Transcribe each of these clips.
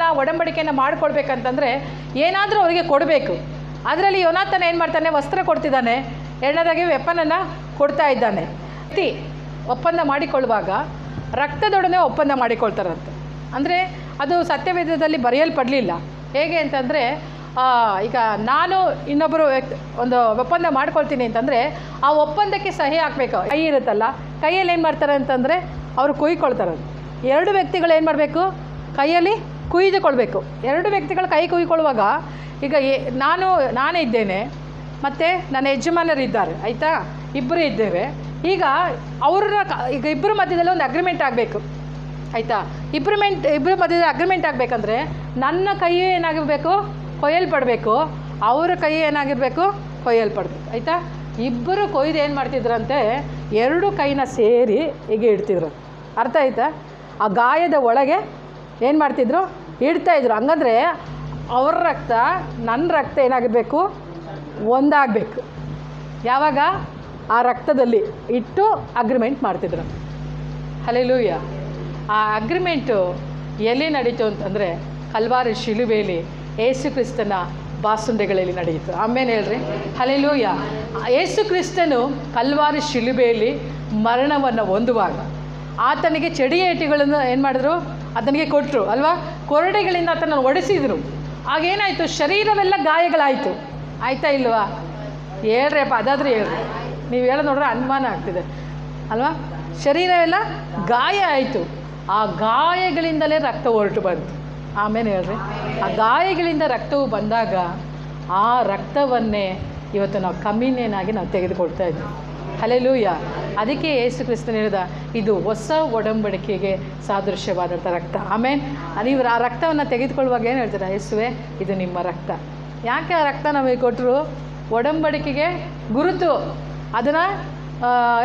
ಸಮಾಧಾನ ಒಡಂಬಡಿಕೆಯನ್ನು ಮಾಡಿಕೊಳ್ಬೇಕಂತಂದರೆ ಏನಾದರೂ ಅವರಿಗೆ ಕೊಡಬೇಕು. ಅದರಲ್ಲಿ ಯೋನಾಥನ್ ಏನು ಮಾಡ್ತಾನೆ, ವಸ್ತ್ರ ಕೊಡ್ತಿದ್ದಾನೆ, ಎರಡನೇದಾಗಿ ವೆಪನನ್ನು ಕೊಡ್ತಾ ಇದ್ದಾನೆ. ಒಪ್ಪಂದ ಮಾಡಿಕೊಳ್ಳುವಾಗ ರಕ್ತದೊಡನೆ ಒಪ್ಪಂದ ಮಾಡಿಕೊಳ್ತಾರಂತೆ. ಅಂದರೆ ಅದು ಸತ್ಯವೇದದಲ್ಲಿ ಬರೆಯಲ್ಪಡಲಿಲ್ಲ. ಹೇಗೆ ಅಂತಂದರೆ ಈಗ ನಾನು ಇನ್ನೊಬ್ಬರು ಒಂದು ಒಪ್ಪಂದ ಮಾಡ್ಕೊಳ್ತೀನಿ ಅಂತಂದರೆ ಆ ಒಪ್ಪಂದಕ್ಕೆ ಸಹಿ ಹಾಕಬೇಕು. ಕೈ ಇರುತ್ತಲ್ಲ, ಕೈಯಲ್ಲಿ ಏನು ಮಾಡ್ತಾರೆ ಅಂತಂದರೆ ಅವರು ಕುಯ್ಕೊಳ್ತಾರೆ. ಎರಡು ವ್ಯಕ್ತಿಗಳು ಏನು ಮಾಡಬೇಕು, ಕೈಯಲ್ಲಿ ಕುಯ್ದುಕೊಳ್ಬೇಕು. ಎರಡು ವ್ಯಕ್ತಿಗಳು ಕೈ ಕುಯ್ಕೊಳ್ಳುವಾಗ ಈಗ ನಾನೇ ಇದ್ದೇನೆ ಮತ್ತು ನನ್ನ ಯಜಮಾನರಿದ್ದಾರೆ, ಆಯಿತಾ, ಇಬ್ಬರು ಇದ್ದೇವೆ. ಈಗ ಈಗ ಇಬ್ಬರ ಮಧ್ಯದಲ್ಲಿ ಒಂದು ಅಗ್ರಿಮೆಂಟ್ ಆಗಬೇಕು, ಆಯಿತಾ. ಇಬ್ಬರ ಮಧ್ಯದಲ್ಲಿ ಅಗ್ರಿಮೆಂಟ್ ಆಗಬೇಕಂದ್ರೆ ನನ್ನ ಕೈ ಏನಾಗಿರಬೇಕು, ಕೊಯ್ಯಲ್ಪಡಬೇಕು, ಅವರ ಕೈ ಏನಾಗಿರಬೇಕು, ಕೊಯ್ಯಲ್ಪಡಬೇಕು, ಆಯಿತಾ. ಇಬ್ಬರು ಕೊಯ್ದು ಏನು ಮಾಡ್ತಿದ್ರಂತೆ, ಎರಡು ಕೈನ ಸೇರಿ ಹೀಗೆ ಇಡ್ತಿದ್ರು. ಅರ್ಥ ಆಯ್ತಾ? ಆ ಗಾಯದ ಒಳಗೆ ಏನು ಮಾಡ್ತಿದ್ರು, ಇಡ್ತಾಯಿದ್ರು. ಹಂಗಂದರೆ ಅವ್ರ ರಕ್ತ ನನ್ನ ರಕ್ತ ಏನಾಗಿರಬೇಕು, ಒಂದಾಗಬೇಕು. ಯಾವಾಗ ಆ ರಕ್ತದಲ್ಲಿ ಇಟ್ಟು ಅಗ್ರಿಮೆಂಟ್ ಮಾಡ್ತಿದ್ರು. ಹಲ್ಲೆಲೂಯಾ. ಆ ಅಗ್ರಿಮೆಂಟು ಎಲ್ಲಿ ನಡೀತು ಅಂತಂದರೆ ಕಲ್ವಾರಿ ಶಿಲುಬೆಯಲ್ಲಿ ಯೇಸು ಕ್ರಿಸ್ತನ ಬಾಸುಂಡೆಗಳಲ್ಲಿ ನಡೆಯಿತು. ಆಮೇಲೆ ಹೇಳ್ರಿ ಹಲ್ಲೆಲೂಯಾ. ಯೇಸು ಕ್ರಿಸ್ತನು ಕಲ್ವಾರಿ ಶಿಲುಬೆಯಲ್ಲಿ ಮರಣವನ್ನು ಹೊಂದುವಾಗ ಆತನಿಗೆ ಚಡಿಯೇಟಿಗಳನ್ನು ಏನು ಮಾಡಿದ್ರು, ಆತನಿಗೆ ಕೊಟ್ಟರು ಅಲ್ವಾ. ಕೊರಡೆಗಳಿಂದ ಆತನನ್ನು ಒಡಿಸಿದರು. ಆಗೇನಾಯಿತು, ಶರೀರವೆಲ್ಲ ಗಾಯಗಳಾಯಿತು. ಆಯಿತಾ ಇಲ್ವಾ? ಹೇಳ್ರಿಯಪ್ಪ, ಅದಾದರೂ ಹೇಳ್ರಿ. ನೀವು ಹೇಳೋ ನೋಡ್ರೆ ಅನುಮಾನ ಆಗ್ತಿದೆ ಅಲ್ವಾ. ಶರೀರವೆಲ್ಲ ಗಾಯ ಆಯಿತು. ಆ ಗಾಯಗಳಿಂದಲೇ ರಕ್ತ ಹೊರಟು ಬಂತು. ಆಮೇಲೆ ಹೇಳ್ರಿ, ಆ ಗಾಯಗಳಿಂದ ರಕ್ತವು ಬಂದಾಗ ಆ ರಕ್ತವನ್ನೇ ಇವತ್ತು ನಾವು ಕಮ್ಯುನಿಯನ್ ನಾವು ತೆಗೆದುಕೊಳ್ತಾ ಇದ್ವಿ. ಹಲ್ಲೆಲೂಯಾ. ಅದಕ್ಕೆ ಯೇಸು ಕ್ರಿಸ್ತನು ಹೇಳಿದ, ಇದು ಹೊಸ ಒಡಂಬಡಿಕೆಗೆ ಸಾದೃಶ್ಯವಾದಂಥ ರಕ್ತ. ಆಮೇಲೆ ನೀವು ಆ ರಕ್ತವನ್ನು ತೆಗೆದುಕೊಳ್ಳುವಾಗ ಏನು ಹೇಳ್ತೀರಾ, ಯೇಸುವೆ ಇದು ನಿಮ್ಮ ರಕ್ತ. ಯಾಕೆ ಆ ರಕ್ತ ನಮಗೆ ಕೊಟ್ಟರು? ಒಡಂಬಡಿಕೆಗೆ ಗುರುತು. ಅದನ್ನು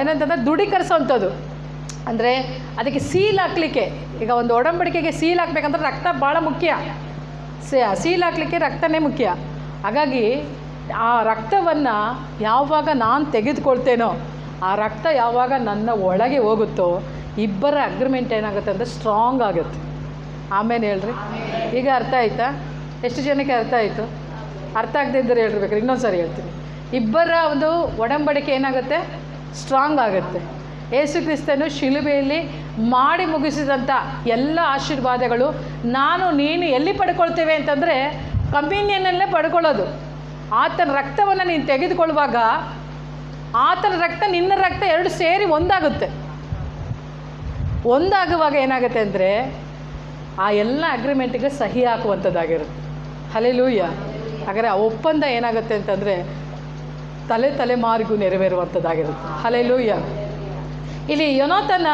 ಏನಂತಂದರೆ ದೃಢೀಕರಿಸೋವಂಥದ್ದು. ಅಂದರೆ ಅದಕ್ಕೆ ಸೀಲ್ ಹಾಕಲಿಕ್ಕೆ, ಈಗ ಒಂದು ಒಡಂಬಡಿಕೆಗೆ ಸೀಲ್ ಹಾಕ್ಬೇಕಂದ್ರೆ ರಕ್ತ ಭಾಳ ಮುಖ್ಯ. ಸೀಲ್ ಹಾಕಲಿಕ್ಕೆ ರಕ್ತನೇ ಮುಖ್ಯ. ಹಾಗಾಗಿ ಆ ರಕ್ತವನ್ನು ಯಾವಾಗ ನಾನು ತೆಗೆದುಕೊಳ್ತೇನೋ, ಆ ರಕ್ತ ಯಾವಾಗ ನನ್ನ ಒಳಗೆ ಹೋಗುತ್ತೋ, ಇಬ್ಬರ ಅಗ್ರಿಮೆಂಟ್ ಏನಾಗುತ್ತೆ ಅಂದರೆ ಸ್ಟ್ರಾಂಗ್ ಆಗುತ್ತೆ. ಆಮೇಲೆ ಹೇಳ್ರಿ, ಈಗ ಅರ್ಥ ಆಯಿತಾ? ಎಷ್ಟು ಜನಕ್ಕೆ ಅರ್ಥ ಆಯಿತು? ಅರ್ಥ ಆಗದೆ ಇದ್ದರೆ ಹೇಳ್ಬೇಕು, ಇನ್ನೊಂದು ಸಾರಿ ಹೇಳ್ತೀನಿ. ಇಬ್ಬರ ಒಂದು ಒಡಂಬಡಿಕೆ ಏನಾಗುತ್ತೆ, ಸ್ಟ್ರಾಂಗ್ ಆಗುತ್ತೆ. ಯೇಸು ಕ್ರಿಸ್ತನು ಶಿಲುಬೆಯಲ್ಲಿ ಮಾಡಿ ಮುಗಿಸಿದಂಥ ಎಲ್ಲ ಆಶೀರ್ವಾದಗಳು ನಾನು ನೀನು ಎಲ್ಲಿ ಪಡ್ಕೊಳ್ತೇವೆ ಅಂತಂದರೆ ಕಮ್ಯುನಿಯನ್ನಲ್ಲೇ ಪಡ್ಕೊಳ್ಳೋದು. ಆತನ ರಕ್ತವನ್ನು ನೀನು ತೆಗೆದುಕೊಳ್ಳುವಾಗ ಆತನ ರಕ್ತ ನಿನ್ನ ರಕ್ತ ಎರಡು ಸೇರಿ ಒಂದಾಗುತ್ತೆ. ಒಂದಾಗುವಾಗ ಏನಾಗುತ್ತೆ ಅಂದರೆ ಆ ಎಲ್ಲ ಅಗ್ರಿಮೆಂಟಿಗೆ ಸಹಿ ಹಾಕುವಂಥದ್ದಾಗಿರುತ್ತೆ. ಹಲ್ಲೆಲೂಯಾ. ಹಾಗಾದರೆ ಆ ಒಪ್ಪಂದ ಏನಾಗುತ್ತೆ ಅಂತಂದರೆ ತಲೆಮಾರಿಗೂ ನೆರವೇರುವಂಥದ್ದಾಗಿರುತ್ತೆ. ಹಲ್ಲೆಲೂಯಾ. ಇಲ್ಲಿ ಯೋನಾಥನ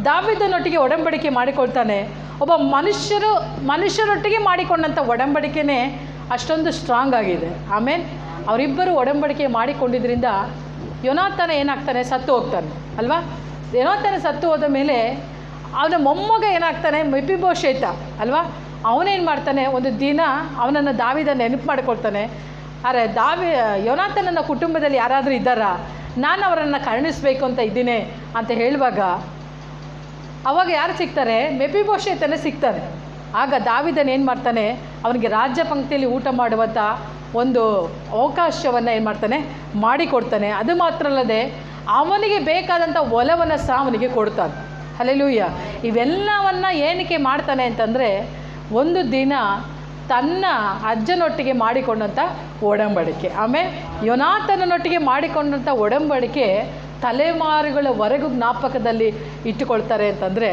ದಾವೀದನೊಟ್ಟಿಗೆ ಒಡಂಬಡಿಕೆ ಮಾಡಿಕೊಳ್ತಾನೆ. ಒಬ್ಬ ಮನುಷ್ಯರೊಟ್ಟಿಗೆ ಮಾಡಿಕೊಂಡಂಥ ಒಡಂಬಡಿಕೆನೇ ಅಷ್ಟೊಂದು ಸ್ಟ್ರಾಂಗ್ ಆಗಿದೆ. ಆಮೇಲೆ ಅವರಿಬ್ಬರು ಒಡಂಬಡಿಕೆ ಮಾಡಿಕೊಂಡಿದ್ದರಿಂದ ಯೋನಾಥನ ಏನಾಗ್ತಾನೆ, ಸತ್ತು ಹೋಗ್ತಾನೆ ಅಲ್ವಾ. ಯೋನಾಥನ ಸತ್ತು ಹೋದ ಮೇಲೆ ಅವನ ಮೊಮ್ಮಗ ಏನಾಗ್ತಾನೆ, ಮೆಫಿಬೋಶೆತ ಅಲ್ವಾ. ಅವನೇನು ಮಾಡ್ತಾನೆ, ಒಂದು ದಿನ ಅವನನ್ನು ದಾವೀದ ನೆನಪು ಮಾಡಿಕೊಳ್ತಾನೆ. ಅರೆ ಯೋನಾಥನನ ಕುಟುಂಬದಲ್ಲಿ ಯಾರಾದರೂ ಇದ್ದಾರಾ, ನಾನು ಅವರನ್ನು ಕರುಣಿಸ್ಬೇಕು ಅಂತ ಇದ್ದೀನಿ ಅಂತ ಹೇಳುವಾಗ ಅವಾಗ ಯಾರು ಸಿಗ್ತಾರೆ, ಮೆಫಿಬೋಶೆತನೇ ಸಿಗ್ತಾನೆ. ಆಗ ದಾವೀದನ ಏನು ಮಾಡ್ತಾನೆ, ಅವನಿಗೆ ರಾಜ್ಯ ಪಂಕ್ತಿಯಲ್ಲಿ ಊಟ ಮಾಡುವಂಥ ಒಂದು ಅವಕಾಶವನ್ನು ಏನು ಮಾಡ್ತಾನೆ, ಮಾಡಿಕೊಡ್ತಾನೆ. ಅದು ಮಾತ್ರ ಅಲ್ಲದೆ ಅವನಿಗೆ ಬೇಕಾದಂಥ ಹೊಲವನ್ನು ಸಹ ಅವನಿಗೆ ಕೊಡ್ತಾನೆ. ಹಲ್ಲೆಲೂಯಾ. ಇವೆಲ್ಲವನ್ನು ಏನಕ್ಕೆ ಮಾಡ್ತಾನೆ ಅಂತಂದರೆ ಒಂದು ದಿನ ತನ್ನ ಅಜ್ಜನೊಟ್ಟಿಗೆ ಮಾಡಿಕೊಂಡಂಥ ಒಡಂಬಡಿಕೆ. ಆಮೇಲೆ ಯೋನಾಥನನೊಟ್ಟಿಗೆ ಮಾಡಿಕೊಂಡಂಥ ಒಡಂಬಡಿಕೆ ತಲೆಮಾರುಗಳವರೆಗೂ ಜ್ಞಾಪಕದಲ್ಲಿ ಇಟ್ಟುಕೊಳ್ತಾರೆ ಅಂತಂದರೆ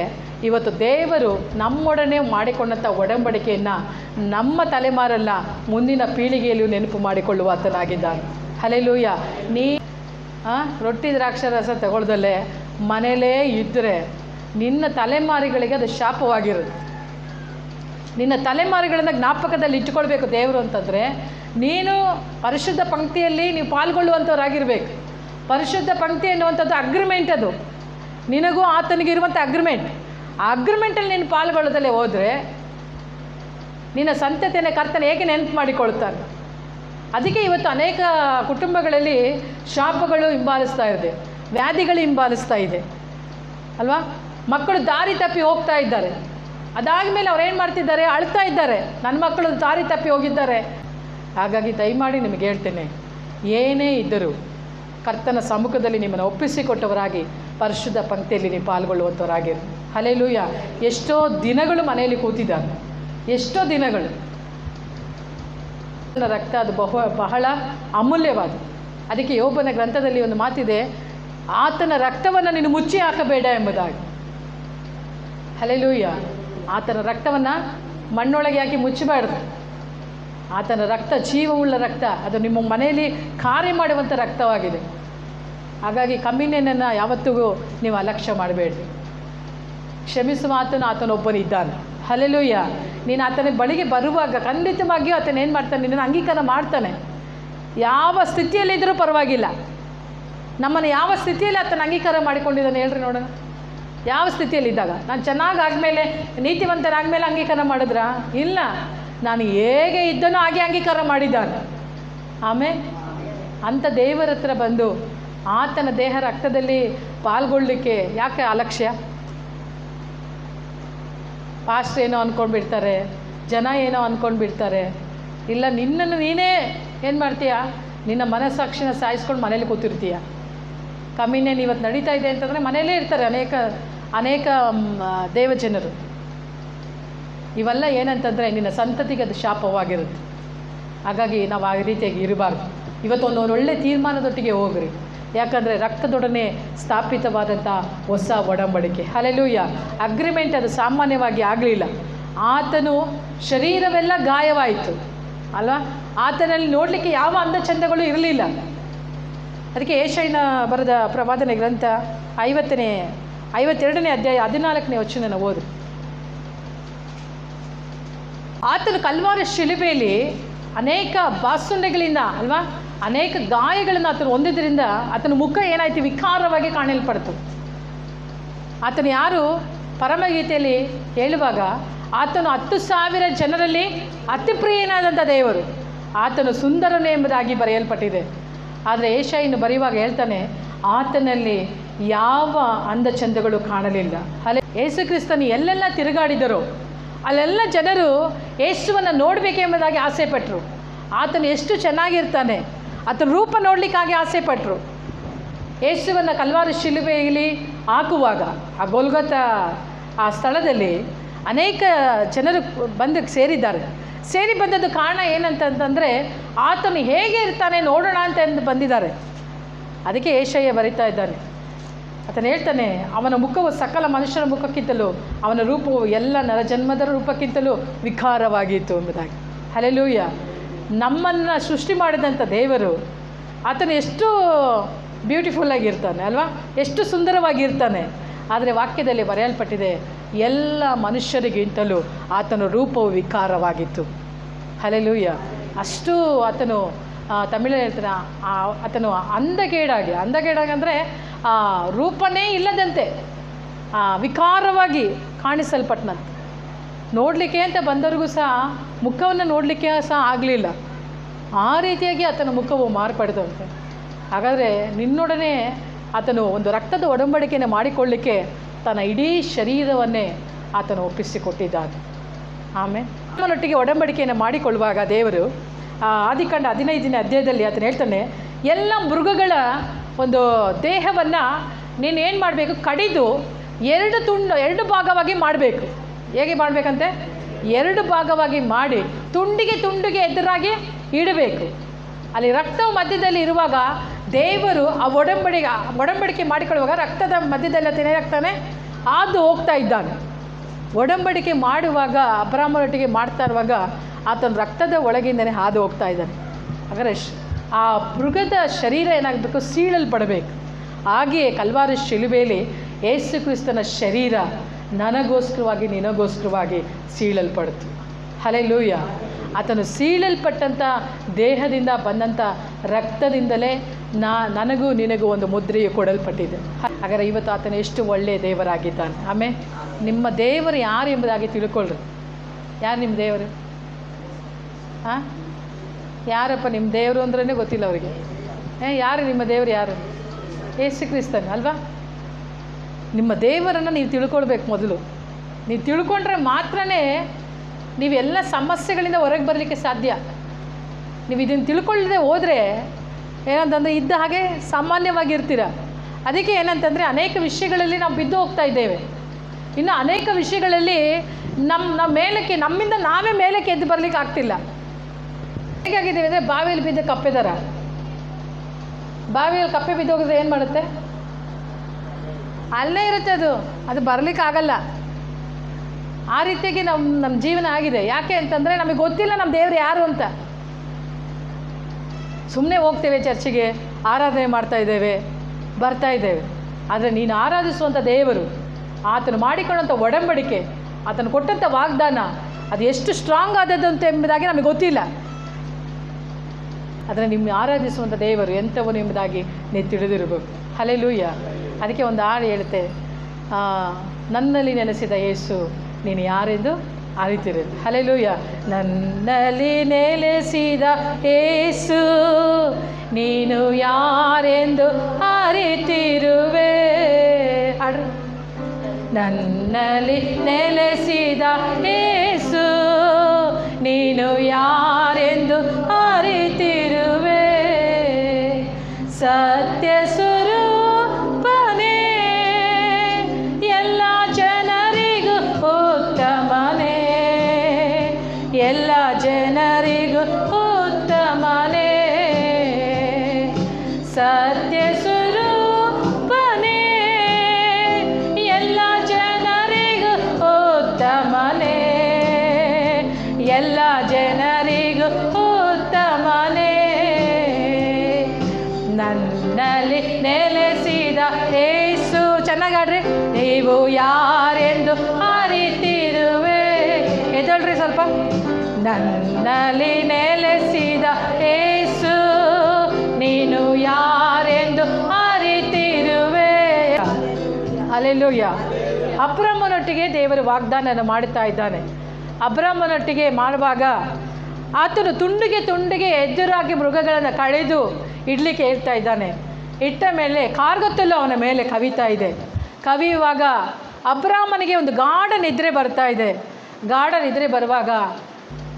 ಇವತ್ತು ದೇವರು ನಮ್ಮೊಡನೆ ಮಾಡಿಕೊಂಡಂಥ ಒಡಂಬಡಿಕೆಯನ್ನು ನಮ್ಮ ತಲೆಮಾರಲ್ಲ, ಮುಂದಿನ ಪೀಳಿಗೆಯಲ್ಲೂ ನೆನಪು ಮಾಡಿಕೊಳ್ಳುವ ಆತನಾಗಿದ್ದಾನೆ. ಹಲ್ಲೆಲೂಯಾ. ರೊಟ್ಟಿ ದ್ರಾಕ್ಷಾರಸ ತಗೊಳ್ದಲ್ಲೇ ಮನೇಲೇ ಇದ್ದರೆ ನಿನ್ನ ತಲೆಮಾರಿಗಳಿಗೆ ಅದು ಶಾಪವಾಗಿರುತ್ತೆ. ನಿನ್ನ ತಲೆಮಾರಿಗಳನ್ನು ಜ್ಞಾಪಕದಲ್ಲಿ ಇಟ್ಟುಕೊಳ್ಬೇಕು ದೇವರು ಅಂತಂದರೆ ನೀನು ಪರಿಶುದ್ಧ ಪಂಕ್ತಿಯಲ್ಲಿ ನೀವು ಪಾಲ್ಗೊಳ್ಳುವಂಥವ್ರಾಗಿರ್ಬೇಕು. ಪರಿಶುದ್ಧ ಪಂಕ್ತಿ ಎನ್ನುವಂಥದ್ದು ಅಗ್ರಿಮೆಂಟ್, ಅದು ನಿನಗೂ ಆತನಿಗೆ ಇರುವಂಥ ಅಗ್ರಿಮೆಂಟ್. ಆ ಅಗ್ರಿಮೆಂಟಲ್ಲಿ ನೀನು ಪಾಲ್ಗೊಳ್ಳೋದಲ್ಲೇ ಹೋದರೆ ನಿನ್ನ ಸಂತತಿಯನ್ನು ಕರ್ತನ ಹೇಗೆ ನೆನಪು ಮಾಡಿಕೊಳ್ತಾನೆ. ಅದಕ್ಕೆ ಇವತ್ತು ಅನೇಕ ಕುಟುಂಬಗಳಲ್ಲಿ ಶಾಪಗಳು ಹಿಂಬಾಲಿಸ್ತಾ ಇದೆ, ವ್ಯಾಧಿಗಳು ಹಿಂಬಾಲಿಸ್ತಾ ಇದೆ ಅಲ್ವಾ. ಮಕ್ಕಳು ದಾರಿ ತಪ್ಪಿ ಹೋಗ್ತಾ ಇದ್ದಾರೆ. ಅದಾದಮೇಲೆ ಅವ್ರು ಏನು ಮಾಡ್ತಿದ್ದಾರೆ, ಅಳ್ತಾ ಇದ್ದಾರೆ, ನನ್ನ ಮಕ್ಕಳು ದಾರಿ ತಪ್ಪಿ ಹೋಗಿದ್ದಾರೆ. ಹಾಗಾಗಿ ದಯಮಾಡಿ ನಿಮಗೆ ಹೇಳ್ತೇನೆ, ಏನೇ ಇದ್ದರೂ ಕರ್ತನ ಸಮ್ಮುಖದಲ್ಲಿ ನಿಮ್ಮನ್ನು ಒಪ್ಪಿಸಿಕೊಟ್ಟವರಾಗಿ ಪರಿಶುದ್ಧ ಪಂಕ್ತಿಯಲ್ಲಿ ನೀವು ಪಾಲ್ಗೊಳ್ಳುವಂಥವರಾಗಿರು. ಹಲ್ಲೆಲೂಯ. ಎಷ್ಟೋ ದಿನಗಳು ಮನೆಯಲ್ಲಿ ಕೂತಿದ್ದಾರೆ, ಎಷ್ಟೋ ದಿನಗಳು. ರಕ್ತ ಅದು ಬಹಳ ಅಮೂಲ್ಯವಾದ. ಅದಕ್ಕೆ ಯೋಬನ ಗ್ರಂಥದಲ್ಲಿ ಒಂದು ಮಾತಿದೆ, ಆತನ ರಕ್ತವನ್ನು ನೀನು ಮುಚ್ಚಿ ಹಾಕಬೇಡ ಎಂಬುದಾಗಿ. ಹಲ್ಲೆಲೂಯ. ಆತನ ರಕ್ತವನ್ನು ಮಣ್ಣೊಳಗೆ ಹಾಕಿ ಮುಚ್ಚಬಾರ್ದು. ಆತನ ರಕ್ತ ಜೀವವುಳ್ಳ ರಕ್ತ, ಅದು ನಿಮ್ಮ ಮನೆಯಲ್ಲಿ ಕಾರ್ಯ ಮಾಡುವಂಥ ರಕ್ತವಾಗಿದೆ. ಹಾಗಾಗಿ ಕಮ್ಯುನಿಯನನ್ನು ಯಾವತ್ತಿಗೂ ನೀವು ಅಲಕ್ಷ್ಯ ಮಾಡಬೇಡಿ. ಕ್ಷಮಿಸುವ ಆತನೊಬ್ಬನಿದ್ದಾನೆ. ಹಲ್ಲೆಲೂಯ. ನೀನು ಆತನ ಬಳಿಗೆ ಬರುವಾಗ ಖಂಡಿತವಾಗಿಯೂ ಆತನ ಏನು ಮಾಡ್ತಾನೆ, ನಿನ್ನನ್ನು ಅಂಗೀಕಾರ ಮಾಡ್ತಾನೆ. ಯಾವ ಸ್ಥಿತಿಯಲ್ಲಿದ್ದರೂ ಪರವಾಗಿಲ್ಲ. ನಮ್ಮನ್ನು ಯಾವ ಸ್ಥಿತಿಯಲ್ಲಿ ಆತನ ಅಂಗೀಕಾರ ಮಾಡಿಕೊಂಡಿದ್ದಾನೆ ಹೇಳ್ರಿ ನೋಡೋಣ. ಯಾವ ಸ್ಥಿತಿಯಲ್ಲಿದ್ದಾಗ? ನಾನು ಚೆನ್ನಾಗಾದ್ಮೇಲೆ, ನೀತಿವಂತನಾದ್ಮೇಲೆ ಅಂಗೀಕಾರ ಮಾಡಿದ್ರಾ? ಇಲ್ಲ, ನಾನು ಹೇಗೆ ಇದ್ದನೋ ಹಾಗೆ ಅಂಗೀಕಾರ ಮಾಡಿದ್ದಾನೆ. ಆಮೇಲೆ ಅಂಥ ದೇವರ ಹತ್ರ ಬಂದು ಆತನ ದೇಹ ರಕ್ತದಲ್ಲಿ ಪಾಲ್ಗೊಳ್ಳಲಿಕ್ಕೆ ಯಾಕೆ ಅಲಕ್ಷ್ಯ? ಪಾಸ್ಟ್ ಏನೋ ಅಂದ್ಕೊಂಡ್ಬಿಡ್ತಾರೆ, ಜನ ಏನೋ ಅಂದ್ಕೊಂಡ್ಬಿಡ್ತಾರೆ. ಇಲ್ಲ, ನಿನ್ನನ್ನು ನೀನೇ ಏನು ಮಾಡ್ತೀಯ, ನಿನ್ನ ಮನಸ್ಸಾಕ್ಷಿನ ಸಾಯಿಸ್ಕೊಂಡು ಮನೇಲಿ ಕೂತಿರ್ತೀಯ. ಕಮ್ಯುನಿಯನ್ ಇವತ್ತು ನಡೀತಾ ಇದೆ ಅಂತಂದರೆ ಮನೆಯಲ್ಲೇ ಇರ್ತಾರೆ ಅನೇಕ ದೇವಜನರು. ಇವೆಲ್ಲ ಏನಂತಂದರೆ ನಿನ್ನ ಸಂತತಿಗೆ ಅದು ಶಾಪವಾಗಿರುತ್ತೆ. ಹಾಗಾಗಿ ನಾವು ಆ ರೀತಿಯಾಗಿ ಇರಬಾರ್ದು. ಇವತ್ತೊಂದು ಒಳ್ಳೆಯ ತೀರ್ಮಾನದೊಟ್ಟಿಗೆ ಹೋಗ್ರಿ. ಯಾಕಂದರೆ ರಕ್ತದೊಡನೆ ಸ್ಥಾಪಿತವಾದಂಥ ಹೊಸ ಒಡಂಬಡಿಕೆ. ಹಲ್ಲೆಲೂಯ. ಅಗ್ರಿಮೆಂಟ್ ಅದು ಸಾಮಾನ್ಯವಾಗಿ ಆಗಲಿಲ್ಲ. ಆತನು ಶರೀರವೆಲ್ಲ ಗಾಯವಾಯಿತು ಅಲ್ವಾ? ಆತನಲ್ಲಿ ನೋಡಲಿಕ್ಕೆ ಯಾವ ಅಂದ ಚಂದಗಳು ಇರಲಿಲ್ಲ. ಅದಕ್ಕೆ ಯೆಶಾಯನ ಬರೆದ ಪ್ರವಾದನೆ ಗ್ರಂಥ 52ನೇ ಅಧ್ಯಾಯ 14ನೇ ವಚನ ಓದು. ಆತನು ಕಲ್ವಾರಿ ಶಿಲುಬೆಯಲ್ಲಿ ಅನೇಕ ಬಾಸುಂಡೆಗಳಿಂದ ಅಲ್ವಾ, ಅನೇಕ ಗಾಯಗಳನ್ನು ಆತನು ಹೊಂದಿದ್ದರಿಂದ ಆತನ ಮುಖ ಏನಾಯಿತು, ವಿಕಾರವಾಗಿ ಕಾಣಲ್ಪಡ್ತು. ಆತನು ಯಾರು ಪರಮಗೀತೆಯಲ್ಲಿ ಹೇಳುವಾಗ ಆತನು 10,000 ಜನರಲ್ಲಿ ಅತಿ ಪ್ರಿಯನಾದಂಥ ದೇವರು, ಆತನು ಸುಂದರನೇ ಎಂಬುದಾಗಿ ಬರೆಯಲ್ಪಟ್ಟಿದೆ. ಆದರೆ ಯೆಶಾಯನು ಬರೆಯುವಾಗ ಹೇಳ್ತಾನೆ, ಆತನಲ್ಲಿ ಯಾವ ಅಂದ ಚಂದಗಳು ಕಾಣಲಿಲ್ಲ. ಯೇಸು ಕ್ರಿಸ್ತನು ಎಲ್ಲೆಲ್ಲ ತಿರುಗಾಡಿದರೋ ಅಲ್ಲೆಲ್ಲ ಜನರು ಯೇಸುವನ್ನು ನೋಡಬೇಕೆಂಬುದಾಗಿ ಆಸೆ ಪಟ್ಟರು. ಆತನು ಎಷ್ಟು ಚೆನ್ನಾಗಿರ್ತಾನೆ, ಆತನ ರೂಪ ನೋಡಲಿಕ್ಕಾಗಿ ಆಸೆ ಪಟ್ಟರು. ಯೇಸುವನ್ನು ಕಲ್ವಾರಿ ಶಿಲುಬೆಯಲ್ಲಿ ಹಾಕುವಾಗ ಆ ಗೋಲ್ಗೊಥಾ ಆ ಸ್ಥಳದಲ್ಲಿ ಅನೇಕ ಜನರು ಬಂದು ಸೇರಿ ಬಂದದ್ದು ಕಾರಣ ಏನಂತಂದರೆ ಆತನು ಹೇಗೆ ಇರ್ತಾನೆ ನೋಡೋಣ ಅಂತ ಬಂದಿದ್ದಾರೆ. ಅದಕ್ಕೆ ಯೆಶಾಯ ಬರಿತಾ ಇದ್ದಾನೆ. ಆತನು ಹೇಳ್ತಾನೆ, ಅವನ ಮುಖವು ಸಕಲ ಮನುಷ್ಯರ ಮುಖಕ್ಕಿಂತಲೂ ಅವನ ರೂಪವು ಎಲ್ಲ ನರಜನ್ಮದ ರೂಪಕ್ಕಿಂತಲೂ ವಿಕಾರವಾಗಿತ್ತು ಎಂಬುದಾಗಿ. ಹಲ್ಲೆಲೂಯ. ನಮ್ಮನ್ನು ಸೃಷ್ಟಿ ಮಾಡಿದಂಥ ದೇವರು ಆತನು ಎಷ್ಟು ಬ್ಯೂಟಿಫುಲ್ಲಾಗಿರ್ತಾನೆ ಅಲ್ವಾ, ಎಷ್ಟು ಸುಂದರವಾಗಿರ್ತಾನೆ. ಆದರೆ ವಾಕ್ಯದಲ್ಲಿ ಬರೆಯಲ್ಪಟ್ಟಿದೆ, ಎಲ್ಲ ಮನುಷ್ಯರಿಗಿಂತಲೂ ಆತನ ರೂಪವು ವಿಕಾರವಾಗಿತ್ತು. ಹಲ್ಲೆಲೂಯ. ಅಷ್ಟು ಆತನು ತಮಿಳಲ್ಲಿ ಹೇಳ್ತಾನೆ, ಆತನು ಅಂದಗೇಡಾಗಿ ಅಂದರೆ ರೂಪನೇ ಇಲ್ಲದಂತೆ ವಿಕಾರವಾಗಿ ಕಾಣಿಸಲ್ಪಟ್ಟನಂತೆ. ನೋಡಲಿಕ್ಕೆ ಅಂತ ಬಂದವರಿಗೂ ಸಹ ಮುಖವನ್ನು ನೋಡಲಿಕ್ಕೆ ಸಹ ಆಗಲಿಲ್ಲ. ಆ ರೀತಿಯಾಗಿ ಆತನ ಮುಖವು ಮಾರ್ಪಡಿದಂತೆ. ಹಾಗಾದರೆ ನಿನ್ನೊಡನೆ ಆತನು ಒಂದು ರಕ್ತದ ಒಡಂಬಡಿಕೆಯನ್ನು ಮಾಡಿಕೊಳ್ಳಲಿಕ್ಕೆ ತನ್ನ ಇಡೀ ಶರೀರವನ್ನೇ ಆತನು ಒಪ್ಪಿಸಿಕೊಟ್ಟಿದ್ದಾನೆ. ಆಮೇಲೆ ನಮ್ಮನೊಟ್ಟಿಗೆ ಒಡಂಬಡಿಕೆಯನ್ನು ಮಾಡಿಕೊಳ್ಳುವಾಗ ದೇವರು ಆದಿಕಾಂಡ 15ನೇ ಅಧ್ಯಾಯದಲ್ಲಿ ಆತನು ಹೇಳ್ತಾನೆ, ಎಲ್ಲ ಮೃಗಗಳ ಒಂದು ದೇಹವನ್ನು ನೀನೇನು ಮಾಡಬೇಕು, ಕಡಿದು 2 ಭಾಗವಾಗಿ ಮಾಡಬೇಕು. ಹೇಗೆ ಮಾಡಬೇಕಂತೆ, 2 ಭಾಗವಾಗಿ ಮಾಡಿ ತುಂಡಿಗೆ ಎದುರಾಗಿ ಇಡಬೇಕು. ಅಲ್ಲಿ ರಕ್ತವು ಮಧ್ಯದಲ್ಲಿ ಇರುವಾಗ ದೇವರು ಆ ಒಡಂಬಡಿಕೆ ಮಾಡಿಕೊಳ್ಳುವಾಗ ರಕ್ತದ ಮಧ್ಯದಲ್ಲಿ ಏನಾಗ್ತಾನೆ, ಅದು ಹೋಗ್ತಾ ಇದ್ದಾನೆ. ಒಡಂಬಡಿಕೆ ಮಾಡುವಾಗ ಅಬ್ರಹಾಮನೊಟ್ಟಿಗೆ ಮಾಡ್ತಾ ಇರುವಾಗ ಆತನ ರಕ್ತದ ಒಳಗಿಂದನೇ ಹಾದು ಹೋಗ್ತಾ ಇದ್ದಾನೆ. ಹಾಗಾದರೆ ಆ ಮೃಗದ ಶರೀರ ಏನಾಗಬೇಕು, ಸೀಳಲ್ಪಡಬೇಕು. ಹಾಗೆಯೇ ಕಲ್ವಾರಿ ಶಿಲುಬೆಯಲ್ಲಿ ಯೇಸು ಕ್ರಿಸ್ತನ ಶರೀರ ನನಗೋಸ್ಕರವಾಗಿ ನಿನಗೋಸ್ಕರವಾಗಿ ಸೀಳಲ್ಪಡ್ತು. ಹಲ್ಲೆಲೂಯ. ಆತನು ಸೀಳಲ್ಪಟ್ಟಂಥ ದೇಹದಿಂದ ಬಂದಂಥ ರಕ್ತದಿಂದಲೇ ನನಗೂ ನಿನಗೂ ಒಂದು ಮುದ್ರೆಯು ಕೊಡಲ್ಪಟ್ಟಿದೆ. ಹಾಗಾದರೆ ಇವತ್ತು ಆತನು ಎಷ್ಟು ಒಳ್ಳೆಯ ದೇವರಾಗಿದ್ದಾನೆ. ಆಮೇಲೆ ನಿಮ್ಮ ದೇವರು ಯಾರು ಎಂಬುದಾಗಿ ತಿಳ್ಕೊಳ್ರಿ. ಯಾರು ನಿಮ್ಮ ದೇವರು? ಯಾರಪ್ಪ ನಿಮ್ಮ ದೇವರು ಅಂದ್ರೇ ಗೊತ್ತಿಲ್ಲ ಅವರಿಗೆ. ಯಾರು ನಿಮ್ಮ ದೇವರು? ಯಾರು? ಯೇಸು ಕ್ರಿಸ್ತನು ಅಲ್ವಾ? ನಿಮ್ಮ ದೇವರನ್ನು ನೀವು ತಿಳ್ಕೊಳ್ಬೇಕು ಮೊದಲು. ನೀವು ತಿಳ್ಕೊಂಡ್ರೆ ಮಾತ್ರನೇ ನೀವೆಲ್ಲ ಸಮಸ್ಯೆಗಳಿಂದ ಹೊರಗೆ ಬರಲಿಕ್ಕೆ ಸಾಧ್ಯ. ನೀವು ಇದನ್ನು ತಿಳ್ಕೊಳ್ಳದೆ ಹೋದರೆ ಏನಂತಂದರೆ ಇದ್ದ ಹಾಗೆ ಸಾಮಾನ್ಯವಾಗಿರ್ತೀರ. ಅದಕ್ಕೆ ಏನಂತಂದರೆ ಅನೇಕ ವಿಷಯಗಳಲ್ಲಿ ನಾವು ಬಿದ್ದು ಹೋಗ್ತಾ ಇದ್ದೇವೆ. ಇನ್ನು ಅನೇಕ ವಿಷಯಗಳಲ್ಲಿ ನಮ್ಮ ಮೇಲಕ್ಕೆ ನಮ್ಮಿಂದ ನಾವೇ ಮೇಲಕ್ಕೆ ಎದ್ದು ಬರಲಿಕ್ಕೆ ಆಗ್ತಿಲ್ಲ. ಹೇಗಾಗಿದ್ದೇವೆ ಅಂದರೆ ಬಾವಿಯಲ್ಲಿ ಬಿದ್ದ ಕಪ್ಪೆ ಥರ. ಬಾವಿಯಲ್ಲಿ ಕಪ್ಪೆ ಬಿದ್ದು ಹೋಗಿದ್ರೆ ಏನು ಮಾಡುತ್ತೆ? ಅಲ್ಲೇ ಇರುತ್ತೆ, ಅದು ಬರಲಿಕ್ಕಾಗಲ್ಲ. ಆ ರೀತಿಯಾಗಿ ನಮ್ಮ ಜೀವನ ಆಗಿದೆ. ಯಾಕೆ ಅಂತಂದರೆ ನಮಗೆ ಗೊತ್ತಿಲ್ಲ ನಮ್ಮ ದೇವರು ಯಾರು ಅಂತ. ಸುಮ್ಮನೆ ಹೋಗ್ತೇವೆ ಚರ್ಚಿಗೆ, ಆರಾಧನೆ ಮಾಡ್ತಾ ಇದ್ದೇವೆ, ಬರ್ತಾ ಇದ್ದೇವೆ. ಆದರೆ ನೀನು ಆರಾಧಿಸುವಂಥ ದೇವರು, ಆತನು ಮಾಡಿಕೊಂಡಂಥ ಒಡಂಬಡಿಕೆ, ಆತನು ಕೊಟ್ಟಂಥ ವಾಗ್ದಾನ ಅದು ಎಷ್ಟು ಸ್ಟ್ರಾಂಗ್ ಆದದ್ದು ಅಂತ ಎಂಬುದಾಗಿ ನಮಗೆ ಗೊತ್ತಿಲ್ಲ. ಆದರೆ ನಿಮ್ಮ ಆರಾಧಿಸುವಂಥ ದೇವರು ಎಂಥವನು ಎಂಬುದಾಗಿ ನೀವು ತಿಳಿದಿರಬೇಕು. ಹಲ್ಲೆಲೂಯಾ. ಅದಕ್ಕೆ ಒಂದು ಹಾಡು ಹೇಳುತ್ತೆ, ನನ್ನಲ್ಲಿ ನೆಲೆಸಿದ ಯೇಸು ನೀನು ಯಾರೆಂದು ಅರಿತಿರು. ಹಲ್ಲೆಲೂಯಾ. ನನ್ನಲ್ಲಿ ನೆಲೆಸಿದ ಯೇಸು ನೀನು ಯಾರೆಂದು ಅರಿತಿರುವೆ. ಹಾಡ್ರಿ. ನನ್ನಲ್ಲಿ ನೆಲೆಸಿದ ಯೇಸು ನೀನು ಯಾರೆಂದು ಅರಿತಿರುವೆ. ಸತ್ಯ ಸ್ವರೂಪನೇ, ಎಲ್ಲ ಜನರಿಗೂ ಉತ್ತಮನೇ, ಎಲ್ಲ ಜನರಿಗೂ ಉತ್ತಮನೇ. ಸತ್ಯ ಸ್ವರೂಪನೇ, ಎಲ್ಲ ಜನರಿಗೂ ಉತ್ತಮನೇ, ಎಲ್ಲ ಜನರಿಗೂ ಉತ್ತಮನೇ. ನನ್ನಲ್ಲಿ ನೆಲೆಸಿದ ಯೇಸು. ಚೆನ್ನಾಗಾಡ್ರಿ. ನೀವು ಯಾರೆಂದು ಅರಿತಿರುವೆ. ಎದ್ದೇಳ್ರಿ ಸ್ವಲ್ಪ. ನನ್ನಲ್ಲಿ ನೆಲೆಸಿದ ಯೇಸು ನೀನು ಯಾರೆಂದು ಅರಿತಿರುವೆ. ಹಲ್ಲೆಲೂಯಾ. ಅಬ್ರಹಾಮನೊಟ್ಟಿಗೆ ದೇವರು ವಾಗ್ದಾನ ಮಾಡುತ್ತಾ ಇದ್ದಾನೆ. ಅಬ್ರಹಾಮನೊಟ್ಟಿಗೆ ಮಾಡುವಾಗ ಆತನು ತುಂಡಿಗೆ ಎದುರಾಗಿ ಮೃಗಗಳನ್ನು ಕಳೆದು ಇಡಲಿಕ್ಕೆ ಹೇಳ್ತಾ ಇದ್ದಾನೆ. ಇಟ್ಟ ಮೇಲೆ ಕಾರ್ಗತ್ತಲು ಅವನ ಮೇಲೆ ಕವಿತಾ ಇದೆ. ಕವಿಯುವಾಗ ಅಬ್ರಹಾಮನಿಗೆ ಒಂದು ಗಾಢ ನಿದ್ರೆ ಬರ್ತಾ ಇದೆ. ಗಾಢ ನಿದ್ರೆ ಬರುವಾಗ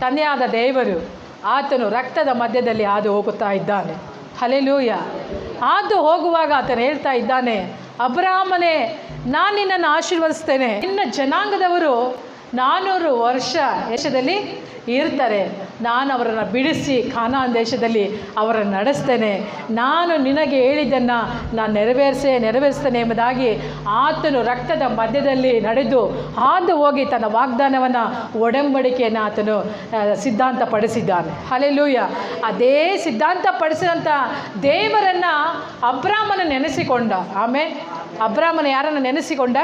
ತಂದೆಯಾದ ದೇವರು ಆತನು ರಕ್ತದ ಮಧ್ಯದಲ್ಲಿ ಹಾದು ಹೋಗುತ್ತಾ ಇದ್ದಾನೆ. ಹಲ್ಲೆಲೂಯಾ. ಹಾದು ಹೋಗುವಾಗ ಆತನು ಹೇಳ್ತಾ ಇದ್ದಾನೆ, ಅಬ್ರಹಾಮನೇ, ನಾನು ನಿನ್ನನ್ನು ಆಶೀರ್ವದಿಸ್ತೇನೆ. ನಿನ್ನ ಜನಾಂಗದವರು 400 ವರ್ಷ ದೇಶದಲ್ಲಿ ಇರ್ತಾರೆ. ನಾನು ಅವರನ್ನು ಬಿಡಿಸಿ ಕಾನಾನ್ ದೇಶದಲ್ಲಿ ಅವರನ್ನು ನಡೆಸ್ತೇನೆ. ನಾನು ನಿನಗೆ ಹೇಳಿದ್ದನ್ನು ನಾನು ನೆರವೇರಿಸ್ತೇನೆ ಎಂಬುದಾಗಿ ಆತನು ರಕ್ತದ ಮಧ್ಯದಲ್ಲಿ ನಡೆದು ಹಾದು ಹೋಗಿ ತನ್ನ ವಾಗ್ದಾನವನ್ನು, ಒಡಂಬಡಿಕೆಯನ್ನು ಆತನು ಸಿದ್ಧಾಂತಪಡಿಸಿದ್ದಾನೆ. ಹಲ್ಲೆಲೂಯಾ. ಅದೇ ಸಿದ್ಧಾಂತಪಡಿಸಿದಂಥ ದೇವರನ್ನು ಅಬ್ರಹಾಮನ ನೆನೆಸಿಕೊಂಡ. ಆಮೇಲೆ ಅಬ್ರಹಾಮನ ಯಾರನ್ನು ನೆನೆಸಿಕೊಂಡ?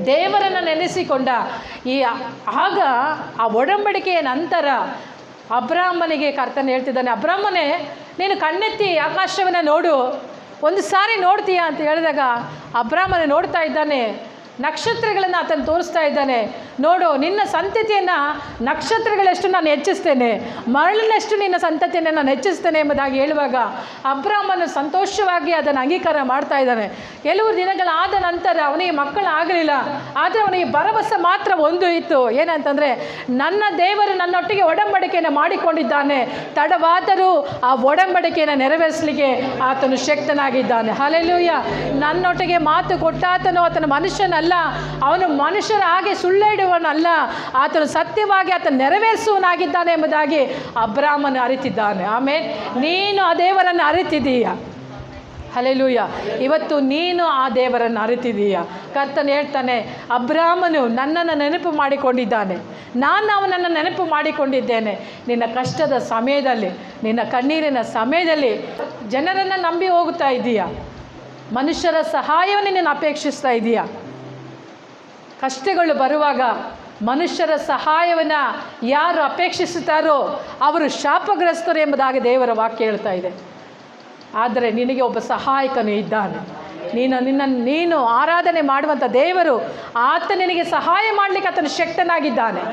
ದೇವರನ್ನು ನೆನೆಸಿಕೊಂಡ. ಆಗ ಆ ಒಡಂಬಡಿಕೆಯ ನಂತರ ಅಬ್ರಹಾಮನಿಗೆ ಕರ್ತನು ಹೇಳ್ತಿದ್ದಾನೆ, ಅಬ್ರಹಾಮನೇ, ನೀನು ಕಣ್ಣೆತ್ತಿ ಆಕಾಶವನ್ನು ನೋಡು, ಒಂದು ಸಾರಿ ನೋಡ್ತೀಯಾ ಅಂತ ಹೇಳಿದಾಗ ಅಬ್ರಹಾಮನ ನೋಡ್ತಾ ಇದ್ದಾನೆ. ನಕ್ಷತ್ರಗಳನ್ನು ಆತನು ತೋರಿಸ್ತಾ ಇದ್ದಾನೆ. ನೋಡು, ನಿನ್ನ ಸಂತತಿಯನ್ನು ನಕ್ಷತ್ರಗಳಷ್ಟು ನಾನು ಹೆಚ್ಚಿಸ್ತೇನೆ, ಮರಳಿನಷ್ಟು ನಿನ್ನ ಸಂತತಿಯನ್ನು ನಾನು ಹೆಚ್ಚಿಸ್ತೇನೆ ಎಂಬುದಾಗಿ ಹೇಳುವಾಗ ಅಬ್ರಹಾಮನು ಸಂತೋಷವಾಗಿ ಅದನ್ನು ಅಂಗೀಕಾರ ಮಾಡ್ತಾ ಇದ್ದಾನೆ. ಕೆಲವು ದಿನಗಳಾದ ನಂತರ ಅವನಿಗೆ ಮಕ್ಕಳಾಗಲಿಲ್ಲ. ಆದರೆ ಅವನಿಗೆ ಭರವಸೆ ಮಾತ್ರ ಒಂದು ಇತ್ತು. ಏನಂತಂದರೆ, ನನ್ನ ದೇವರು ನನ್ನೊಟ್ಟಿಗೆ ಒಡಂಬಡಿಕೆಯನ್ನು ಮಾಡಿಕೊಂಡಿದ್ದಾನೆ, ತಡವಾದರೂ ಆ ಒಡಂಬಡಿಕೆಯನ್ನು ನೆರವೇರಿಸಲಿಕ್ಕೆ ಆತನು ಶಕ್ತನಾಗಿದ್ದಾನೆ. ಹಲ್ಲೆಲೂಯಾ. ನನ್ನೊಟ್ಟಿಗೆ ಮಾತು ಕೊಟ್ಟಾತನು ಆತನ ಮನುಷ್ಯನಲ್ಲ, ಅವನು ಮನುಷ್ಯರ ಹಾಗೆ ಸುಳ್ಳೇಡುವನಲ್ಲ, ಆತನು ಸತ್ಯವಾಗಿ ಆತನು ನೆರವೇರಿಸುವನಾಗಿದ್ದಾನೆ ಎಂಬುದಾಗಿ ಅಬ್ರಹಾಮನು ಅರಿತಿದ್ದಾನೆ. ಆಮೇಲೆ ನೀನು ಆ ದೇವರನ್ನು ಅರಿತಿದ್ದೀಯ. ಹಲ್ಲೆಲೂಯಾ. ಇವತ್ತು ನೀನು ಆ ದೇವರನ್ನು ಅರಿತಿದ್ದೀಯ. ಕರ್ತನು ಹೇಳ್ತಾನೆ, ಅಬ್ರಹಾಮನು ನನ್ನನ್ನು ನೆನಪು ಮಾಡಿಕೊಂಡಿದ್ದಾನೆ, ನಾನು ಅವನನ್ನು ನೆನಪು ಮಾಡಿಕೊಂಡಿದ್ದೇನೆ. ನಿನ್ನ ಕಷ್ಟದ ಸಮಯದಲ್ಲಿ, ನಿನ್ನ ಕಣ್ಣೀರಿನ ಸಮಯದಲ್ಲಿ ಜನರನ್ನು ನಂಬಿ ಹೋಗುತ್ತಾ ಇದ್ದೀಯ, ಮನುಷ್ಯರ ಸಹಾಯವನ್ನು ನೀನು ಅಪೇಕ್ಷಿಸ್ತಾ ಇದೀಯ. ಕಷ್ಟಗಳು ಬರುವಾಗ ಮನುಷ್ಯರ ಸಹಾಯವನ್ನು ಯಾರು ಅಪೇಕ್ಷಿಸುತ್ತಾರೋ ಅವರು ಶಾಪಗ್ರಸ್ತರು ಎಂಬುದಾಗಿ ದೇವರ ವಾಕ್ಯ ಹೇಳ್ತಾ ಇದೆ. ಆದರೆ ನಿನಗೆ ಒಬ್ಬ ಸಹಾಯಕನು ಇದ್ದಾನೆ. ನೀನು ಆರಾಧನೆ ಮಾಡುವಂಥ ದೇವರು, ಆತ ನಿನಗೆ ಸಹಾಯ ಮಾಡಲಿಕ್ಕೆ ಆತನು ಶಕ್ತನಾಗಿದ್ದಾನೆ.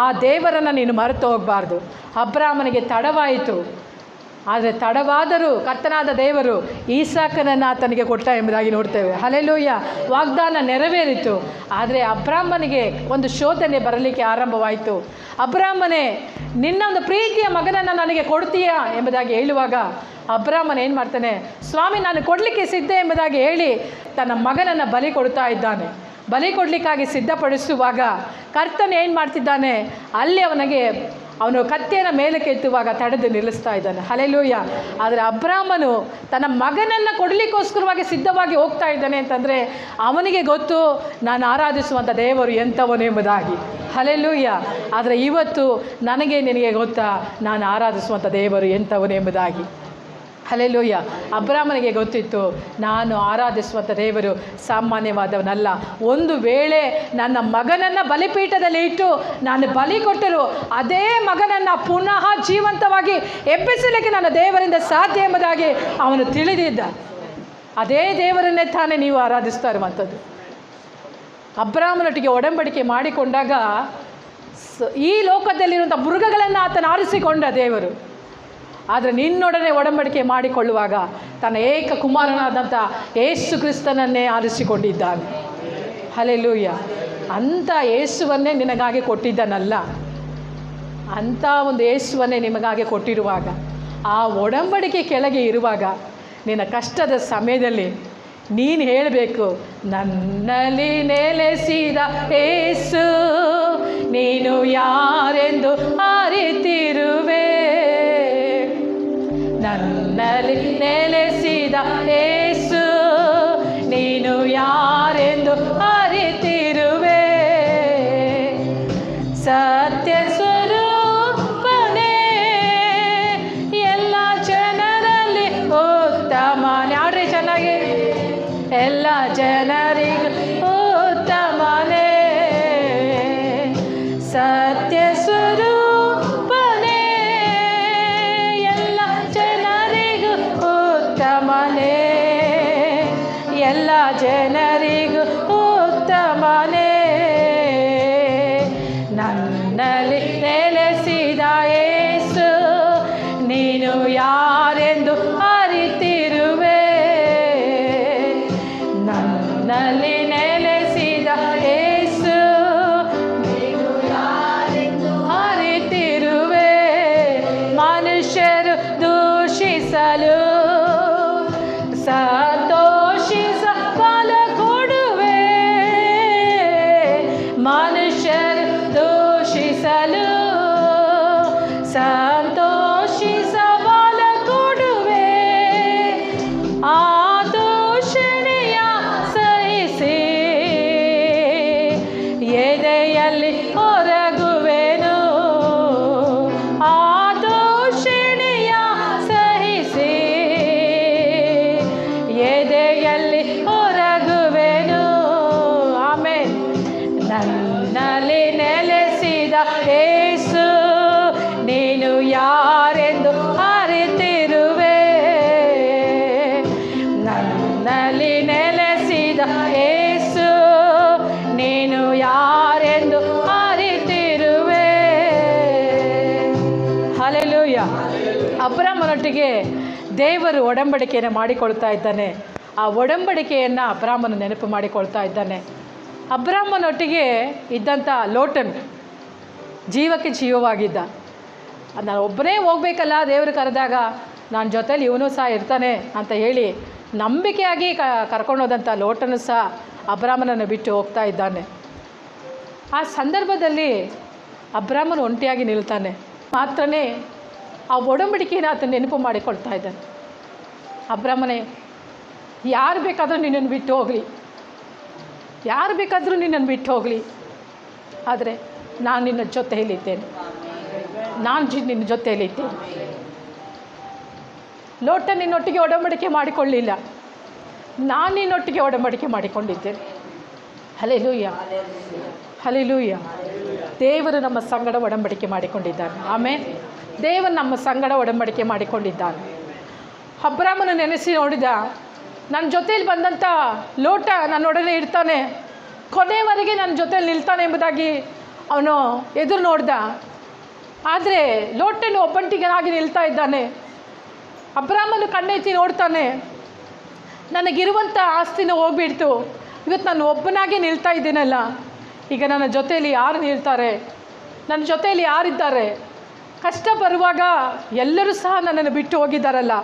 ಆ ದೇವರನ್ನು ನೀನು ಮರೆತು ಹೋಗಬಾರ್ದು. ಅಬ್ರಹಾಮನಿಗೆ ತಡವಾಯಿತು, ಆದರೆ ತಡವಾದರೂ ಕರ್ತನಾದ ದೇವರು ಈಸಾಕನನ್ನು ಆತನಿಗೆ ಕೊಟ್ಟ ಎಂಬುದಾಗಿ ನೋಡ್ತೇವೆ. ಹಲ್ಲೆಲೂಯಾ. ವಾಗ್ದಾನ ನೆರವೇರಿತು. ಆದರೆ ಅಬ್ರಾಮನಿಗೆ ಒಂದು ಶೋಧನೆ ಬರಲಿಕ್ಕೆ ಆರಂಭವಾಯಿತು. ಅಬ್ರಾಮನೇ, ನಿನ್ನ ಒಂದು ಪ್ರೀತಿಯ ಮಗನನ್ನು ನನಗೆ ಕೊಡ್ತೀಯಾ ಎಂಬುದಾಗಿ ಹೇಳುವಾಗ ಅಬ್ರಾಮನ್ ಏನು ಮಾಡ್ತಾನೆ, ಸ್ವಾಮಿ ನಾನು ಕೊಡಲಿಕ್ಕೆ ಸಿದ್ಧ ಎಂಬುದಾಗಿ ಹೇಳಿ ತನ್ನ ಮಗನನ್ನು ಬಲಿ ಕೊಡ್ತಾ ಇದ್ದಾನೆ. ಬಲಿ ಕೊಡಲಿಕ್ಕಾಗಿ ಸಿದ್ಧಪಡಿಸುವಾಗ ಕರ್ತನ ಏನು ಮಾಡ್ತಿದ್ದಾನೆ, ಅಲ್ಲಿ ಅವನು ಕತ್ತಿಯನ್ನು ಮೇಲಕ್ಕೆ ಎತ್ತುವಾಗ ತಡೆದು ನಿಲ್ಲಿಸ್ತಾ ಇದ್ದಾನೆ. ಹಲ್ಲೆಲೂಯಾ. ಆದರೆ ಅಬ್ರಾಮನು ತನ್ನ ಮಗನನ್ನು ಕೊಡಲಿಕ್ಕೋಸ್ಕರವಾಗಿ ಸಿದ್ಧವಾಗಿ ಹೋಗ್ತಾ ಇದ್ದಾನೆ ಅಂತಂದರೆ ಅವನಿಗೆ ಗೊತ್ತು ನಾನು ಆರಾಧಿಸುವಂಥ ದೇವರು ಎಂಥವನು ಎಂಬುದಾಗಿ. ಹಲ್ಲೆಲೂಯಾ. ಆದರೆ ಇವತ್ತು ನಿನಗೆ ಗೊತ್ತಾ ನಾನು ಆರಾಧಿಸುವಂಥ ದೇವರು ಎಂಥವನು ಎಂಬುದಾಗಿ. ಹಲ್ಲೆಲೂಯಾ. ಅಬ್ರಾಮನಿಗೆ ಗೊತ್ತಿತ್ತು ನಾನು ಆರಾಧಿಸುವಂಥ ದೇವರು ಸಾಮಾನ್ಯವಾದವನಲ್ಲ. ಒಂದು ವೇಳೆ ನನ್ನ ಮಗನನ್ನು ಬಲಿಪೀಠದಲ್ಲಿ ಇಟ್ಟು ನಾನು ಬಲಿ ಕೊಟ್ಟರು ಅದೇ ಮಗನನ್ನು ಪುನಃ ಜೀವಂತವಾಗಿ ಎಬ್ಬಿಸಲಿಕ್ಕೆ ನನ್ನ ದೇವರಿಂದ ಸಾಧ್ಯ ಎಂಬುದಾಗಿ ಅವನು ತಿಳಿದಿದ್ದ. ಅದೇ ದೇವರನ್ನೇ ತಾನೇ ನೀವು ಆರಾಧಿಸ್ತಾ ಇರುವಂಥದ್ದು. ಅಬ್ರಾಮನೊಟ್ಟಿಗೆ ಒಡಂಬಡಿಕೆ ಮಾಡಿಕೊಂಡಾಗ ಈ ಲೋಕದಲ್ಲಿರುವಂಥ ಮೃಗಗಳನ್ನು ಆತನ ಆರಿಸಿಕೊಂಡ ದೇವರು. ಆದರೆ ನಿನ್ನೊಡನೆ ಒಡಂಬಡಿಕೆ ಮಾಡಿಕೊಳ್ಳುವಾಗ ತನ್ನ ಏಕ ಕುಮಾರನಾದಂಥ ಯೇಸು ಕ್ರಿಸ್ತನನ್ನೇ ಆರಿಸಿಕೊಂಡಿದ್ದಾನೆ. ಹಲ್ಲೆಲೂಯಾ. ಅಂಥ ಯೇಸುವನ್ನೇ ನಿನಗಾಗಿ ಕೊಟ್ಟಿದ್ದಾನಲ್ಲ, ಅಂಥ ಒಂದು ಯೇಸುವನ್ನೇ ನಿಮಗಾಗಿ ಕೊಟ್ಟಿರುವಾಗ, ಆ ಒಡಂಬಡಿಕೆ ಕೆಳಗೆ ಇರುವಾಗ ನಿನ್ನ ಕಷ್ಟದ ಸಮಯದಲ್ಲಿ ನೀನು ಹೇಳಬೇಕು, ನನ್ನಲ್ಲಿ ನೆಲೆಸಿದ ಯೇಸು ನೀನು ಯಾರೆಂದು ಅರಿತಿರುವೆ. ನನ್ನಲ್ಲಿ ನೆಲೆಸಿದ ಯೇಸು ನೀನು ಯಾರೆಂದು ಅರಿತಿರುವೆ. ಸತ್ಯ ಸ್ವರೂಪನೇ ಎಲ್ಲ ಜನರಲ್ಲಿ ಉತ್ತಮನೇ. ಆಡ್ರಿ ಚೆನ್ನಾಗಿ. ಎಲ್ಲ ಜನರಿಗೂ ಉತ್ತಮನೇ. ಸತ್ಯ ಸ್ವರೂಪನೇ ಎಲ್ಲ ಜನರಿಗೂ ಉತ್ತಮನೇ. ಎಲ್ಲ ಜನರಿಗೂ ಉತ್ತಮನೇ. ನನ್ನಲ್ಲಿ ನೆಲೆಸಿದ ಯೇಸು ನೀನು ಯಾರೆಂದು ಅರಿತಿರುವೆ. ನನ್ನಲ್ಲಿ ನೆಲೆಸಿದ ಯೇಸು ನೀನು ಯಾರೆಂದು ಅರಿತಿರುವೆ. ಮನುಷ್ಯರು ದೂಷಿಸಲು ಸಂತೋಷಿಸ ಫಲ ಕೊಡುವೆ. ಮನುಷ್ಯರು ದೂಷಿಸಲು ಸಂತೋಷಿಸ ಫಲ ಕೊಡುವೆ. ಆ ದೂಷಣೆಯ ಸಹಿಸಿ ಎದೆಯಲ್ಲಿ ಹೊರಗುವೆನು. ಆ ದೂಷಣೆಯ ಸಹಿಸಿ ಎದೆಯಲ್ಲಿ ಹೊರಗುವೆನು. ಆಮೇಲೆ ನನ್ನಲ್ಲಿ ನೆಲೆಸಿದ ಯೇಸು ನೀನು ಯಾರೆಂದು ಅರಿತಿರುವೆ. ನನ್ನಲ್ಲಿ ನೆಲೆಸಿದ ಯೇಸು ನೀನು ಯಾರೆಂದು ಅರಿತಿರುವೆ. ಹಲ್ಲೆಲೂಯಾ. ಅಬ್ರಾಮನೊಟ್ಟಿಗೆ ದೇವರು ಒಡಂಬಡಿಕೆಯನ್ನು ಮಾಡಿಕೊಳ್ತಾ ಇದ್ದಾನೆ. ಆ ಒಡಂಬಡಿಕೆಯನ್ನು ಅಬ್ರಾಮನು ನೆನಪು ಮಾಡಿಕೊಳ್ತಾ ಇದ್ದಾನೆ. ಅಬ್ರಾಮನೊಟ್ಟಿಗೆ ಇದ್ದಂಥ ಲೋಟನ್ ಜೀವಕ್ಕೆ ಜೀವವಾಗಿದ್ದ. ನಾನು ಒಬ್ಬನೇ ಹೋಗಬೇಕಲ್ಲ, ದೇವರು ಕರೆದಾಗ ನನ್ನ ಜೊತೇಲಿ ಇವನು ಸಹ ಇರ್ತಾನೆ ಅಂತ ಹೇಳಿ ನಂಬಿಕೆಯಾಗಿ ಕರ್ಕೊಂಡೋದಂಥ ಲೋಟನು ಸಹ ಅಬ್ರಾಮನನ್ನು ಬಿಟ್ಟು ಹೋಗ್ತಾ ಇದ್ದಾನೆ. ಆ ಸಂದರ್ಭದಲ್ಲಿ ಅಬ್ರಾಮನು ಒಂಟಿಯಾಗಿ ನಿಲ್ತಾನೆ. ಮಾತ್ರನೇ ಆ ಒಡಂಬಡಿಕೆಯನ್ನು ಆತ ನೆನಪು ಮಾಡಿಕೊಳ್ತಾ ಇದ್ದಾನೆ. ಅಬ್ರಾಮನೇ, ಯಾರು ಬೇಕಾದರೂ ನಿನ್ನನ್ನು ಬಿಟ್ಟು ಹೋಗಲಿ, ಯಾರು ಬೇಕಾದರೂ ನಿನ್ನನ್ನು ಬಿಟ್ಟು ಹೋಗಲಿ, ಆದರೆ ನಾನು ನಿನ್ನ ಜೊತೆಯಲ್ಲಿದ್ದೇನೆ. ನಾನು ನಿನ್ನ ಜೊತೆಯಲ್ಲಿದ್ದೇನೆ. ಲೋಟ ನಿನ್ನೊಟ್ಟಿಗೆ ಒಡಂಬಡಿಕೆ ಮಾಡಿಕೊಳ್ಳಿಲ್ಲ, ನಾನು ನಿನ್ನೊಟ್ಟಿಗೆ ಒಡಂಬಡಿಕೆ ಮಾಡಿಕೊಂಡಿದ್ದೇನೆ. ಹಲ್ಲೆಲೂಯಾ. ಹಲ್ಲೆಲೂಯಾ. ದೇವರು ನಮ್ಮ ಸಂಗಡ ಒಡಂಬಡಿಕೆ ಮಾಡಿಕೊಂಡಿದ್ದಾನೆ. ಆಮೇಲೆ ದೇವರು ನಮ್ಮ ಸಂಗಡ ಒಡಂಬಡಿಕೆ ಮಾಡಿಕೊಂಡಿದ್ದಾನೆ. ಅಬ್ರಾಮನು ನೆನೆಸಿ ನೋಡಿದ, ನನ್ನ ಜೊತೇಲಿ ಬಂದಂಥ ಲೋಟ ನನ್ನೊಡನೆ ಇರ್ತಾನೆ, ಕೊನೆಯವರೆಗೆ ನನ್ನ ಜೊತೇಲಿ ನಿಲ್ತಾನೆ ಎಂಬುದಾಗಿ ಅವನು ಎದುರು ನೋಡ್ದ. ಆದರೆ ಲೋಟನು ಒಬ್ಬಂಟಿಗನಾಗಿ ನಿಲ್ತಾ ಇದ್ದಾನೆ. ಅಬ್ರಾಮನು ಕಣ್ಣೆತ್ತಿ ನೋಡ್ತಾನೆ, ನನಗಿರುವಂಥ ಆಸ್ತಿನ ಹೋಗ್ಬಿಡ್ತು, ಇವತ್ತು ನಾನು ಒಬ್ಬನಾಗೆ ನಿಲ್ತಾ ಇದ್ದೀನಲ್ಲ, ಈಗ ನನ್ನ ಜೊತೆಯಲ್ಲಿ ಯಾರು ನಿಲ್ತಾರೆ, ನನ್ನ ಜೊತೆಯಲ್ಲಿ ಯಾರಿದ್ದಾರೆ, ಕಷ್ಟ ಬರುವಾಗ ಎಲ್ಲರೂ ಸಹ ನನ್ನನ್ನು ಬಿಟ್ಟು ಹೋಗಿದ್ದಾರಲ್ಲ,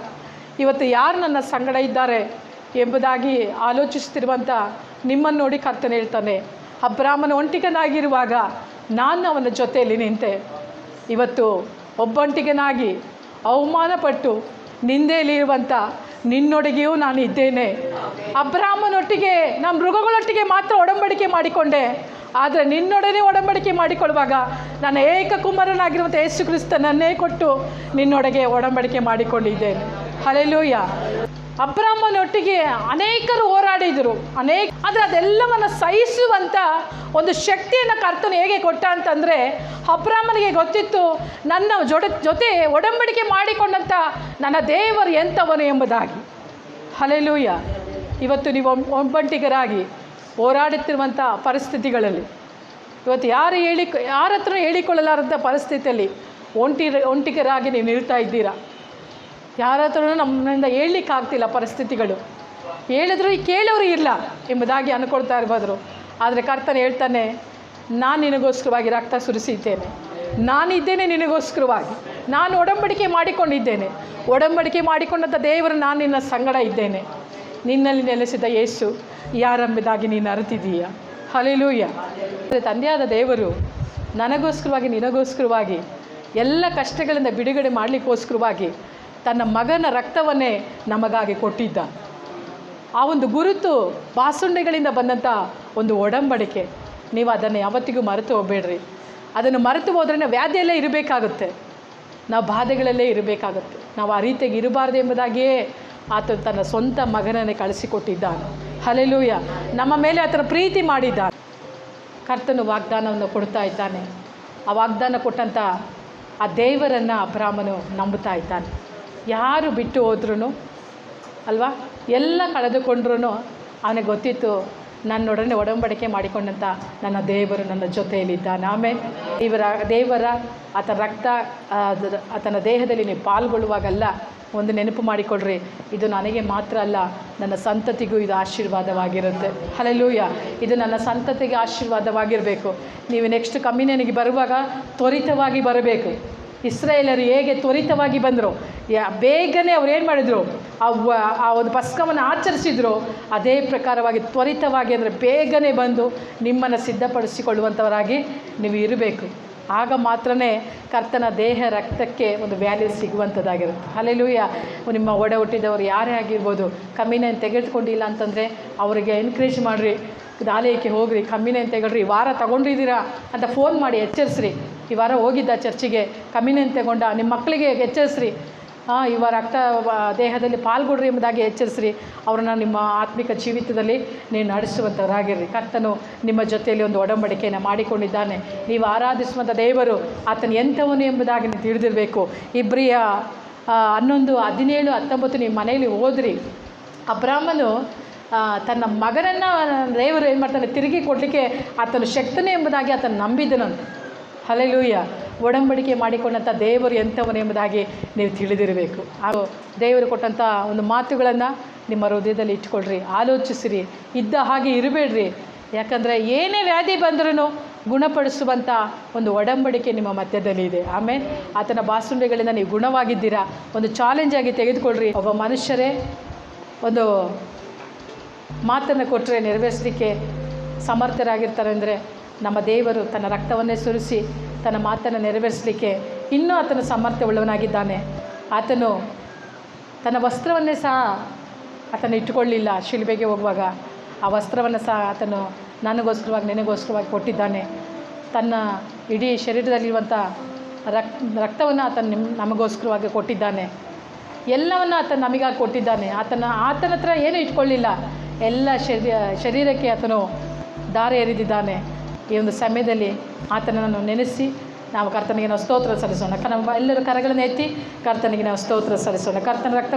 ಇವತ್ತು ಯಾರು ನನ್ನ ಸಂಗಡ ಇದ್ದಾರೆ ಎಂಬುದಾಗಿ ಆಲೋಚಿಸ್ತಿರುವಂಥ ನಿಮ್ಮನ್ನು ನೋಡಿ ಕರ್ತನು ಹೇಳ್ತಾನೆ, ಅಬ್ರಾಮನ ಒಂಟಿಗನಾಗಿರುವಾಗ ನಾನು ಅವನ ಜೊತೆಯಲ್ಲಿ ನಿಂತೆ, ಇವತ್ತು ಒಬ್ಬಂಟಿಗನಾಗಿ ಅವಮಾನಪಟ್ಟು ನಿಂದೆಯಲ್ಲಿರುವಂಥ ನಿನ್ನೊಳಗೆಯೂ ನಾನು ಇದ್ದೇನೆ. ಅಬ್ರಾಮನೊಟ್ಟಿಗೆ ನಾನು ಮೃಗಗಳೊಟ್ಟಿಗೆ ಮಾತ್ರ ಒಡಂಬಡಿಕೆ ಮಾಡಿಕೊಂಡೆ, ಆದರೆ ನಿನ್ನೊಡನೆ ಒಡಂಬಡಿಕೆ ಮಾಡಿಕೊಳ್ಳುವಾಗ ನನ್ನ ಏಕಕುಮಾರನಾಗಿರುವಂಥ ಯೇಸು ಕ್ರಿಸ್ತನನ್ನೇ ಕೊಟ್ಟು ನಿನ್ನೊಳಗೆ ಒಡಂಬಡಿಕೆ ಮಾಡಿಕೊಂಡಿದ್ದೇನೆ. ಹಲ್ಲೆಲೂಯಾ. ಅಬ್ರಾಮನೊಟ್ಟಿಗೆ ಅನೇಕರು ಹೋರಾಡಿದರು, ಆದರೆ ಅದೆಲ್ಲವನ್ನು ಸಹಿಸುವಂಥ ಒಂದು ಶಕ್ತಿಯನ್ನು ಕರ್ತನು ಹೇಗೆ ಕೊಟ್ಟ ಅಂತಂದರೆ, ಅಬ್ರಾಮನಿಗೆ ಗೊತ್ತಿತ್ತು ನನ್ನ ಜೊತೆ ಒಡಂಬಡಿಕೆ ಮಾಡಿಕೊಂಡಂಥ ನನ್ನ ದೇವರು ಎಂಥವನು ಎಂಬುದಾಗಿ. ಹಲ್ಲೆಲೂಯಾ. ಇವತ್ತು ನೀವು ಒಬ್ಬಂಟಿಗರಾಗಿ ಹೋರಾಡುತ್ತಿರುವಂಥ ಪರಿಸ್ಥಿತಿಗಳಲ್ಲಿ, ಇವತ್ತು ಯಾರ ಹತ್ರ ಹೇಳಿಕೊಳ್ಳಲಾರಂಥ ಪರಿಸ್ಥಿತಿಯಲ್ಲಿ ಒಂಟಿಗರಾಗಿ ನೀವು ನಿಲ್ತಾ ಇದ್ದೀರಾ. ಯಾರ ಹತ್ರನೂ ನಮ್ಮಿಂದ ಹೇಳಲಿಕ್ಕಾಗ್ತಿಲ್ಲ, ಪರಿಸ್ಥಿತಿಗಳು ಹೇಳಿದ್ರು ಕೇಳೋರು ಇಲ್ಲ ಎಂಬುದಾಗಿ ಅಂದ್ಕೊಳ್ತಾ ಇರ್ಬೋದು. ಆದರೆ ಕರ್ತನು ಹೇಳ್ತಾನೆ, ನಾನು ನಿನಗೋಸ್ಕರವಾಗಿ ರಕ್ತ ಸುರಿಸಿದ್ದೇನೆ, ನಾನಿದ್ದೇನೆ ನಿನಗೋಸ್ಕರವಾಗಿ, ನಾನು ಒಡಂಬಡಿಕೆ ಮಾಡಿಕೊಂಡಿದ್ದೇನೆ, ಒಡಂಬಡಿಕೆ ಮಾಡಿಕೊಂಡಂಥ ದೇವರು ನಾನು ನಿನ್ನ ಸಂಗಡ ಇದ್ದೇನೆ, ನಿನ್ನಲ್ಲಿ ನೆಲೆಸಿದ ಯೇಸು ಯಾರೆಂಬುದಾಗಿ ನೀನು ಅರಿತಿದ್ದೀಯ. ಹಲ್ಲೆಲೂಯಾ. ತಂದೆಯಾದ ದೇವರು ನನಗೋಸ್ಕರವಾಗಿ ನಿನಗೋಸ್ಕರವಾಗಿ ಎಲ್ಲ ಕಷ್ಟಗಳಿಂದ ಬಿಡುಗಡೆ ಮಾಡಲಿಕ್ಕೋಸ್ಕರವಾಗಿ ತನ್ನ ಮಗನ ರಕ್ತವನ್ನೇ ನಮಗಾಗಿ ಕೊಟ್ಟಿದ್ದ. ಆ ಒಂದು ಗುರುತು ಬಾಸುಂಡೆಗಳಿಂದ ಬಂದಂಥ ಒಂದು ಒಡಂಬಡಿಕೆ, ನೀವು ಅದನ್ನು ಯಾವತ್ತಿಗೂ ಮರೆತು ಹೋಗಬೇಡ್ರಿ. ಅದನ್ನು ಮರೆತು ಹೋದ್ರೇ ವ್ಯಾಧಿಯಲ್ಲೇ ಇರಬೇಕಾಗುತ್ತೆ, ನಾವು ಬಾಧೆಗಳಲ್ಲೇ ಇರಬೇಕಾಗುತ್ತೆ. ನಾವು ಆ ರೀತಿಯಾಗಿ ಇರಬಾರ್ದು ಎಂಬುದಾಗಿಯೇ ಆತ ತನ್ನ ಸ್ವಂತ ಮಗನನ್ನೇ ಕಳಿಸಿಕೊಟ್ಟಿದ್ದಾನೆ. ಹಲ್ಲೆಲೂಯಾ. ನಮ್ಮ ಮೇಲೆ ಆತನ ಪ್ರೀತಿ ಮಾಡಿದ್ದಾನೆ. ಕರ್ತನು ವಾಗ್ದಾನವನ್ನು ಕೊಡ್ತಾ ಇದ್ದಾನೆ. ಆ ವಾಗ್ದಾನ ಕೊಟ್ಟಂಥ ಆ ದೇವರನ್ನು ಅಬ್ರಾಮನು ನಂಬುತ್ತಾ ಇದ್ದಾನೆ. ಯಾರು ಬಿಟ್ಟು ಹೋದ್ರೂ ಅಲ್ವಾ, ಎಲ್ಲ ಕಳೆದುಕೊಂಡ್ರೂ ಅವನಿಗೆ ಗೊತ್ತಿತ್ತು, ನನ್ನೊಡನೆ ಒಡಂಬಡಿಕೆ ಮಾಡಿಕೊಂಡಂಥ ನನ್ನ ದೇವರು ನನ್ನ ಜೊತೆಯಲ್ಲಿದ್ದಾನೆ. ಆಮೇಲೆ ದೇವರ ಆತನ ರಕ್ತ ಆತನ ದೇಹದಲ್ಲಿ ನೀವು ಪಾಲ್ಗೊಳ್ಳುವಾಗಲ್ಲ ಒಂದು ನೆನಪು ಮಾಡಿಕೊಳ್ಳ್ರಿ, ಇದು ನನಗೆ ಮಾತ್ರ ಅಲ್ಲ, ನನ್ನ ಸಂತತಿಗೂ ಇದು ಆಶೀರ್ವಾದವಾಗಿರುತ್ತೆ. ಹಲ್ಲೆಲೂಯಾ. ಇದು ನನ್ನ ಸಂತತಿಗೆ ಆಶೀರ್ವಾದವಾಗಿರಬೇಕು. ನೀವು ನೆಕ್ಸ್ಟ್ ಕಮ್ಯುನಿಯನ್ಗೆ ಬರುವಾಗ ತ್ವರಿತವಾಗಿ ಬರಬೇಕು. ಇಸ್ರಾಯೇಲರು ಹೇಗೆ ತ್ವರಿತವಾಗಿ ಬಂದರು, ಬೇಗನೆ ಅವ್ರು ಏನು ಮಾಡಿದರು, ಆ ಒಂದು ಪಸ್ಕವನ್ನು ಆಚರಿಸಿದ್ರು, ಅದೇ ಪ್ರಕಾರವಾಗಿ ತ್ವರಿತವಾಗಿ ಅಂದರೆ ಬೇಗನೆ ಬಂದು ನಿಮ್ಮನ್ನು ಸಿದ್ಧಪಡಿಸಿಕೊಳ್ಳುವಂಥವರಾಗಿ ನೀವು ಇರಬೇಕು. ಆಗ ಮಾತ್ರನೇ ಕರ್ತನ ದೇಹ ರಕ್ತಕ್ಕೆ ಒಂದು ವ್ಯಾಲ್ಯೂ ಸಿಗುವಂಥದ್ದಾಗಿರುತ್ತೆ. ಹಲ್ಲೆಲೂಯಾ. ನಿಮ್ಮ ಒಡ ಹುಟ್ಟಿದವರು ಯಾರೇ ಆಗಿರ್ಬೋದು, ಕಮ್ಯುನಿಯನ್ ತೆಗೆದುಕೊಂಡಿಲ್ಲ ಅಂತಂದರೆ ಅವರಿಗೆ ಎನ್ಕರೇಜ್ ಮಾಡಿರಿ, ಆಲಯಕ್ಕೆ ಹೋಗ್ರಿ, ಕಮ್ಯುನಿಯನ್ ತೆಗೊಳ್ರಿ. ಈ ವಾರ ತಗೊಂಡಿದ್ದೀರಾ ಅಂತ ಫೋನ್ ಮಾಡಿ ಎಚ್ಚರಿಸ್ರಿ. ಈ ವಾರ ಹೋಗಿದ್ದ ಚರ್ಚಿಗೆ, ಕಮ್ಯುನಿಯನ್ ತಗೊಂಡ ನಿಮ್ಮ ಮಕ್ಕಳಿಗೆ ಎಚ್ಚರಿಸ್ರಿ, ಈ ವಾರ ರಕ್ತ ದೇಹದಲ್ಲಿ ಪಾಲ್ಗೊಡ್ರಿ ಎಂಬುದಾಗಿ ಎಚ್ಚರಿಸ್ರಿ. ಅವ್ರನ್ನ ನಿಮ್ಮ ಆತ್ಮಿಕ ಜೀವಿತದಲ್ಲಿ ನೀವು ನಡೆಸುವಂಥವರಾಗಿರ್ರಿ. ಕರ್ತನು ನಿಮ್ಮ ಜೊತೆಯಲ್ಲಿ ಒಂದು ಒಡಂಬಡಿಕೆಯನ್ನು ಮಾಡಿಕೊಂಡಿದ್ದಾನೆ. ನೀವು ಆರಾಧಿಸುವಂಥ ದೇವರು ಆತನ ಎಂಥವನು ಎಂಬುದಾಗಿ ನೀವು ತಿಳಿದಿರಬೇಕು. ಇಬ್ರಿಯ 11, 17, 19 ನಿಮ್ಮ ಮನೆಯಲ್ಲಿ ಓದ್ರಿ. ಅಬ್ರಾಮನು ತನ್ನ ಮಗನನ್ನು ದೇವರು ಏನು ಮಾಡ್ತಾನೆ, ತಿರುಗಿ ಕೊಡಲಿಕ್ಕೆ ಆತನು ಶಕ್ತನೇ ಎಂಬುದಾಗಿ ಆತನು ನಂಬಿದನಂತೆ. ಹಲ್ಲೆಲೂಯಾ. ಒಡಂಬಡಿಕೆ ಮಾಡಿಕೊಂಡಂಥ ದೇವರು ಎಂಥವನು ಎಂಬುದಾಗಿ ನೀವು ತಿಳಿದಿರಬೇಕು. ಹಾಗೂ ದೇವರು ಕೊಟ್ಟಂಥ ಒಂದು ಮಾತುಗಳನ್ನು ನಿಮ್ಮ ಹೃದಯದಲ್ಲಿ ಇಟ್ಕೊಳ್ರಿ, ಆಲೋಚಿಸಿರಿ, ಇದ್ದ ಹಾಗೆ ಇರಬೇಡ್ರಿ. ಯಾಕಂದರೆ ಏನೇ ವ್ಯಾಧಿ ಬಂದ್ರೂ ಗುಣಪಡಿಸುವಂಥ ಒಂದು ಒಡಂಬಡಿಕೆ ನಿಮ್ಮ ಮಧ್ಯದಲ್ಲಿ ಇದೆ. ಆಮೇಲೆ ಆತನ ಬಾಸುಂಡೆಗಳಿಂದ ನೀವು ಗುಣವಾಗಿದ್ದೀರಾ. ಒಂದು ಚಾಲೆಂಜಾಗಿ ತೆಗೆದುಕೊಳ್ರಿ. ಒಬ್ಬ ಮನುಷ್ಯರೇ ಒಂದು ಮಾತನ್ನು ಕೊಟ್ಟರೆ ನೆರವೇರಿಸಲಿಕ್ಕೆ ಸಮರ್ಥರಾಗಿರ್ತಾರೆ ಅಂದರೆ ನಮ್ಮ ದೇವರು ತನ್ನ ರಕ್ತವನ್ನೇ ಸುರಿಸಿ ತನ್ನ ಮಾತನ್ನು ನೆರವೇರಿಸಲಿಕ್ಕೆ ಇನ್ನೂ ಆತನು ಸಾಮರ್ಥ್ಯವುಳ್ಳವನಾಗಿದ್ದಾನೆ. ಆತನು ತನ್ನ ವಸ್ತ್ರವನ್ನೇ ಸಹ ಆತನು ಇಟ್ಟುಕೊಳ್ಳಿಲ್ಲ. ಶಿಲುಬೆಗೆ ಹೋಗುವಾಗ ಆ ವಸ್ತ್ರವನ್ನು ಸಹ ಆತನು ನನಗೋಸ್ಕರವಾಗಿ ನಿನಗೋಸ್ಕರವಾಗಿ ಕೊಟ್ಟಿದ್ದಾನೆ. ತನ್ನ ಇಡೀ ಶರೀರದಲ್ಲಿರುವಂಥ ರಕ್ತವನ್ನು ಆತನು ನಮಗೋಸ್ಕರವಾಗಿ ಕೊಟ್ಟಿದ್ದಾನೆ. ಎಲ್ಲವನ್ನು ಆತನು ನಮಗಾಗಿ ಕೊಟ್ಟಿದ್ದಾನೆ. ಆತನ ಹತ್ರ ಏನೂ ಇಟ್ಕೊಳ್ಳಿಲ್ಲ, ಎಲ್ಲ ಶರೀರಕ್ಕೆ ಆತನು ದಾರಿ ಎರೆದಿದ್ದಾನೆ. ಈ ಒಂದು ಸಮಯದಲ್ಲಿ ಆತನನ್ನು ನೆನೆಸಿ ನಾವು ಕರ್ತನಿಗೆ ನಾವು ಸ್ತೋತ್ರ ಸಲ್ಲಿಸೋಣ. ನಮ್ಮ ಎಲ್ಲರೂ ಕರಗಳನ್ನು ಎತ್ತಿ ಕರ್ತನಿಗೆ ನಾವು ಸ್ತೋತ್ರ ಸಲ್ಲಿಸೋಣ. ಕರ್ತನ ರಕ್ತವನ್ನು